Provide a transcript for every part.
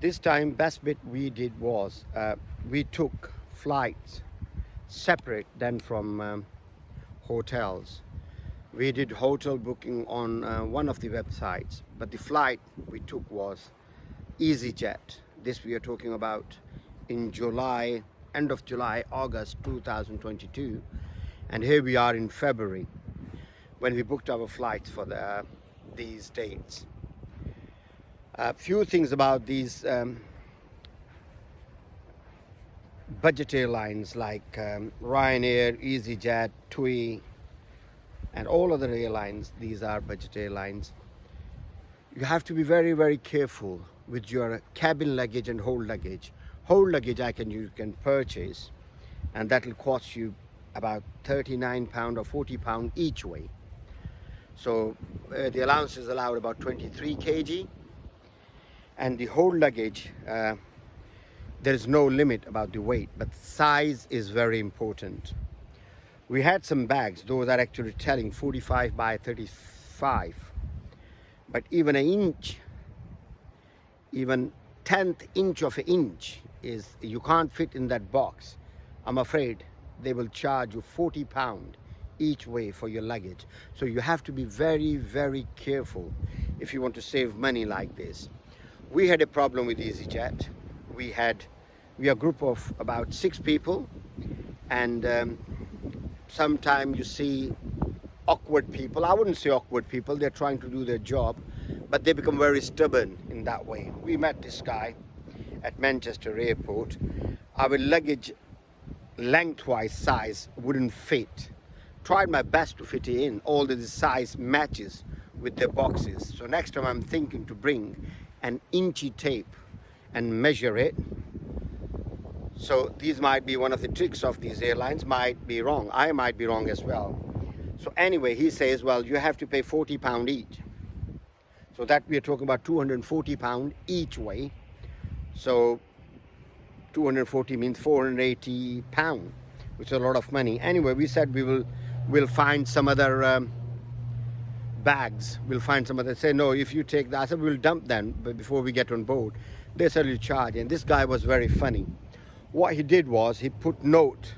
This time, best bit we did was we took flights separate than from hotels. We did hotel booking on one of the websites, but the flight we took was EasyJet. This we are talking about in July, end of July, August 2022, and here we are in February when we booked our flights for these dates. A few things about these budget airlines like Ryanair, EasyJet, TUI, and all other airlines. These are budget airlines. You have to be very, very careful with your cabin luggage and hold luggage. Hold luggage you can purchase, and that will cost you about £39 or £40 each way. So the allowance is allowed about 23 kg. And the whole luggage, there is no limit about the weight, but size is very important. We had some bags, those are actually telling 45 by 35, but even an inch, even 10th inch of an inch is, you can't fit in that box. I'm afraid they will charge you £40 each way for your luggage. So you have to be very, very careful if you want to save money like this. We had a problem with EasyJet. We are a group of about 6 people, and sometimes you see awkward people. I wouldn't say awkward people, they're trying to do their job, but they become very stubborn in that way. We met this guy at Manchester airport. Our luggage lengthwise size wouldn't fit. Tried my best to fit it in, all the size matches with their boxes. So next time I'm thinking to bring an inchy tape and measure it. So these might be one of the tricks of these airlines, might be wrong. I might be wrong as well. So anyway, he says, well, you have to pay £40 each. So that we are talking about £240 each way. So 240 means £480, which is a lot of money. Anyway, we said we'll find some other bags. We'll find some other. Say no, if you take that, I said we'll dump them before we get on board. They said you charge, and this guy was very funny. What he did was he put note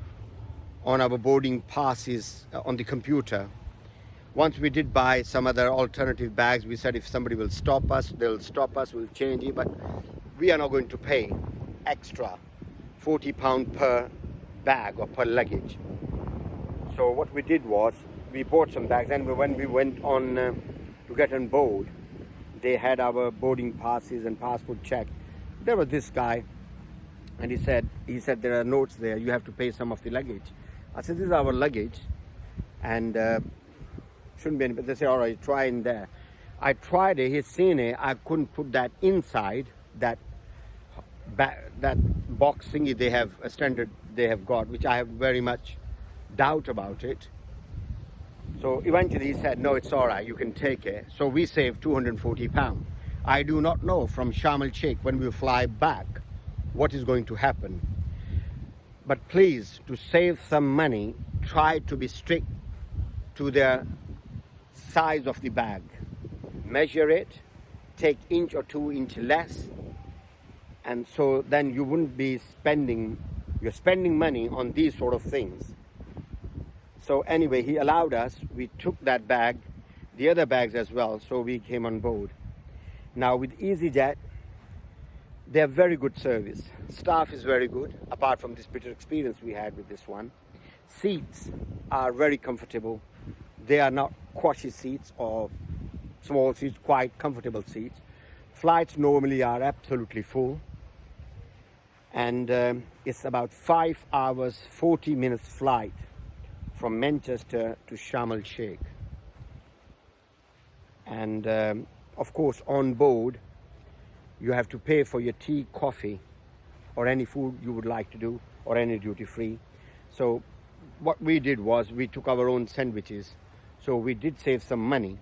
on our boarding passes on the computer. Once we did buy some other alternative bags, we said if somebody will stop us, they'll stop us, we'll change it, but we are not going to pay extra £40 per bag or per luggage. So what we did was we bought some bags, and when we went on to get on board, they had our boarding passes and passport check. There was this guy, and he said there are notes there, you have to pay some of the luggage. I said this is our luggage, and shouldn't be any, but they say all right, try in there. I tried it, he's seen it, I couldn't put that inside that box thingy they have, a standard they have got, which I have very much doubt about it. So eventually he said, no, it's all right, you can take it. So we saved £240. I do not know from Sharm Sheikh when we fly back what is going to happen. But please, to save some money, try to be strict to the size of the bag. Measure it, take inch or 2 inch less, and so then you wouldn't be you're spending money on these sort of things. So anyway, he allowed us, we took that bag, the other bags as well, so we came on board. Now with EasyJet, they have very good service. Staff is very good, apart from this bitter experience we had with this one. Seats are very comfortable. They are not squashy seats or small seats, quite comfortable seats. Flights normally are absolutely full. And it's about 5 hours, 40 minutes flight from Manchester to Sharm Sheikh. And of course on board you have to pay for your tea, coffee, or any food you would like to do, or any duty free. So what we did was we took our own sandwiches, so we did save some money,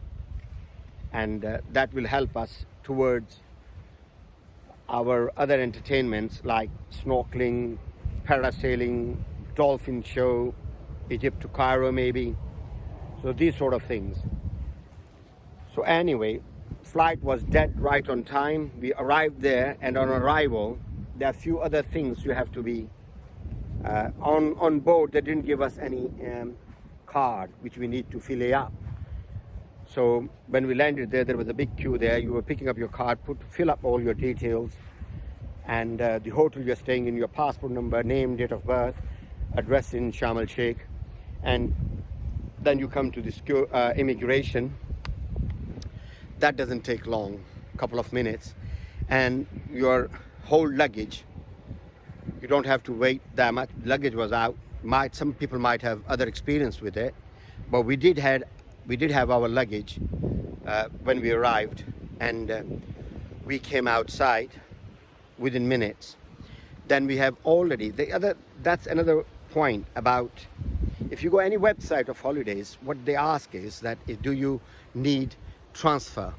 and that will help us towards our other entertainments like snorkeling, parasailing, dolphin show, Egypt to Cairo maybe. So these sort of things. So anyway, flight was dead right on time. We arrived there, and on arrival, there are a few other things you have to be on board. They didn't give us any card which we need to fill it up. So when we landed there was a big queue there. You were picking up your card, fill up all your details, and the hotel you're staying in, your passport number, name, date of birth, address in Sharm el Sheikh, and then you come to this immigration. That doesn't take long, a couple of minutes, and your whole luggage, you don't have to wait that much. Luggage was out. Some people might have other experience with it, but we did have our luggage when we arrived, and we came outside within minutes. Then we have already that's another point about, if you go any website of holidays, what they ask is that do you need transfer?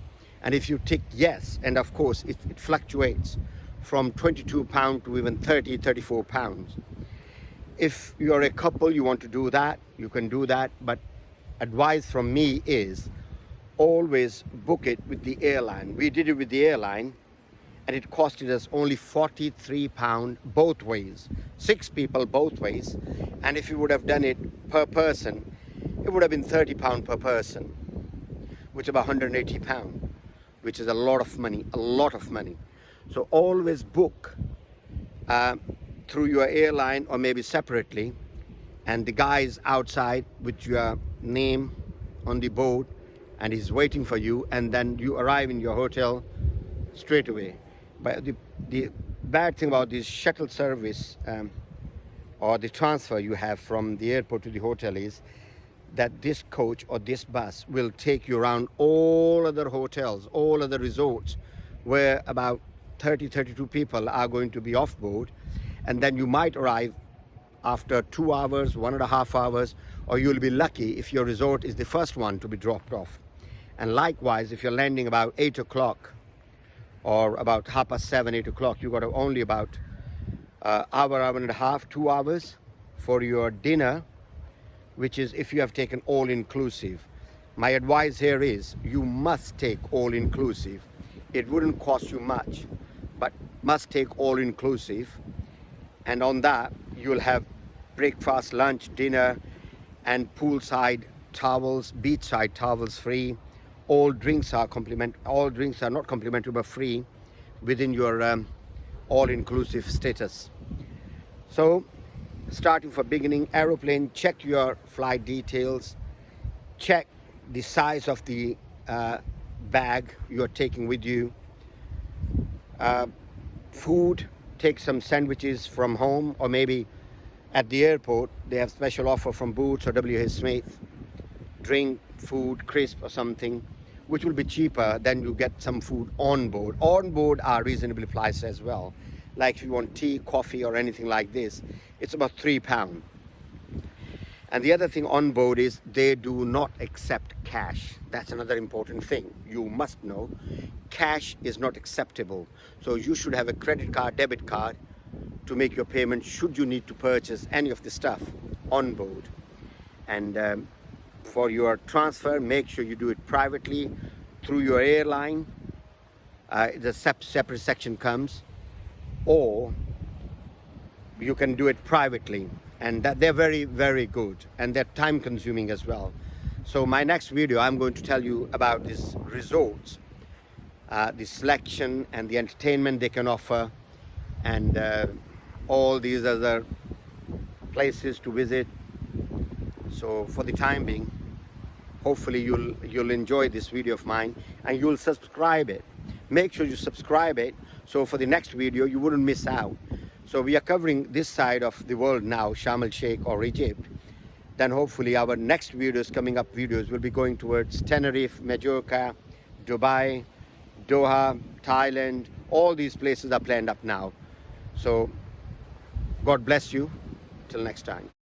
And if you tick yes, and of course it fluctuates from £22 to even £34. If you're a couple, you want to do that, you can do that, but advice from me is always book it with the airline. We did it with the airline, and it costed us only £43 both ways, 6 people both ways. And if you would have done it per person, it would have been £30 per person, which is about £180, which is a lot of money, So always book through your airline or maybe separately, and the guy is outside with your name on the board and he's waiting for you, and then you arrive in your hotel straight away. But the bad thing about this shuttle service or the transfer you have from the airport to the hotel is that this coach or this bus will take you around all other hotels, all other resorts, where about 32 people are going to be off board, and then you might arrive after 2 hours, 1.5 hours, or you'll be lucky if your resort is the first one to be dropped off. And likewise, if you're landing about 8 o'clock or about 7:30, 8 o'clock, you got only about hour and a half, 2 hours for your dinner, which is if you have taken all-inclusive. My advice here is you must take all-inclusive. It wouldn't cost you much, but must take all-inclusive. And on that, you'll have breakfast, lunch, dinner, and poolside towels, beachside towels free. All drinks are not complimentary but free within your all-inclusive status. So, starting for beginning, aeroplane, check your flight details, check the size of the bag you're taking with you. Food, take some sandwiches from home, or maybe at the airport they have special offer from Boots or WH Smith. Drink, food, crisp or something, which will be cheaper than you get some food on board. On board are reasonably priced as well. Like if you want tea, coffee or anything like this, it's about £3. And the other thing on board is they do not accept cash. That's another important thing you must know. Cash is not acceptable. So you should have a credit card, debit card to make your payment should you need to purchase any of the stuff on board. And for your transfer, make sure you do it privately through your airline. The separate section comes, or you can do it privately, and that they're very, very good, and they're time consuming as well. So my next video, I'm going to tell you about these resorts, the selection and the entertainment they can offer, and all these other places to visit. So for the time being, hopefully you'll enjoy this video of mine, and you'll subscribe it. Make sure you subscribe it, so for the next video you wouldn't miss out. So we are covering this side of the world now, Sharm el Sheikh or Egypt. Then hopefully our next videos, coming up videos, will be going towards Tenerife, Majorca, Dubai, Doha, Thailand. All these places are planned up now. So God bless you. Till next time.